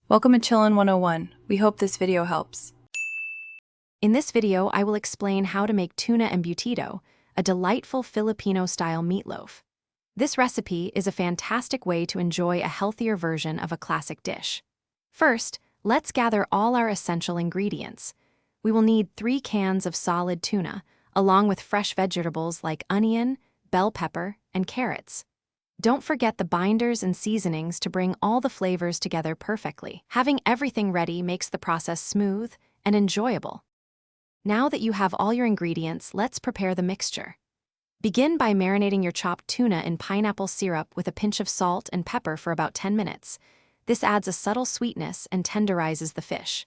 Welcome to Chillin' 101. We hope this video helps. In this video, I will explain how to make tuna embutido, a delightful Filipino-style meatloaf. This recipe is a fantastic way to enjoy a healthier version of a classic dish. First, let's gather all our essential ingredients. We will need 3 cans of solid tuna, along with fresh vegetables like onion, bell pepper, and carrots. Don't forget the binders and seasonings to bring all the flavors together perfectly. Having everything ready makes the process smooth and enjoyable. Now that you have all your ingredients, let's prepare the mixture. Begin by marinating your chopped tuna in pineapple syrup with a pinch of salt and pepper for about 10 minutes. This adds a subtle sweetness and tenderizes the fish.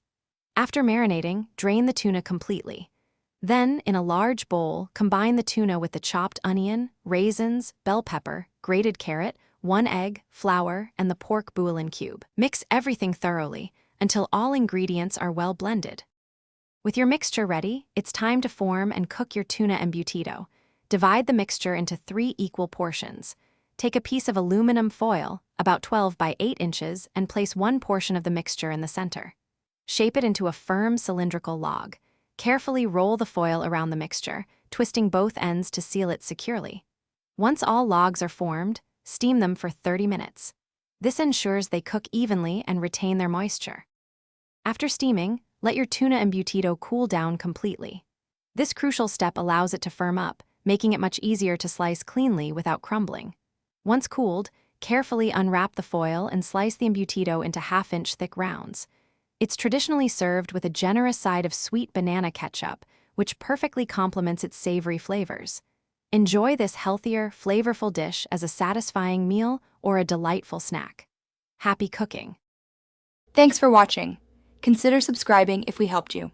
After marinating, drain the tuna completely. Then, in a large bowl, combine the tuna with the chopped onion, raisins, bell pepper, grated carrot, 1 egg, flour, and the pork bouillon cube. Mix everything thoroughly until all ingredients are well blended. With your mixture ready, it's time to form and cook your tuna embutido. Divide the mixture into 3 equal portions. Take a piece of aluminum foil, about 12 by 8 inches, and place 1 portion of the mixture in the center. Shape it into a firm cylindrical log. Carefully roll the foil around the mixture, twisting both ends to seal it securely. Once all logs are formed, steam them for 30 minutes. This ensures they cook evenly and retain their moisture. After steaming, let your tuna embutido cool down completely. This crucial step allows it to firm up, making it much easier to slice cleanly without crumbling. Once cooled, carefully unwrap the foil and slice the embutido into half-inch thick rounds. It's traditionally served with a generous side of sweet banana ketchup, which perfectly complements its savory flavors. Enjoy this healthier, flavorful dish as a satisfying meal or a delightful snack. Happy cooking! Thanks for watching. Consider subscribing if we helped you.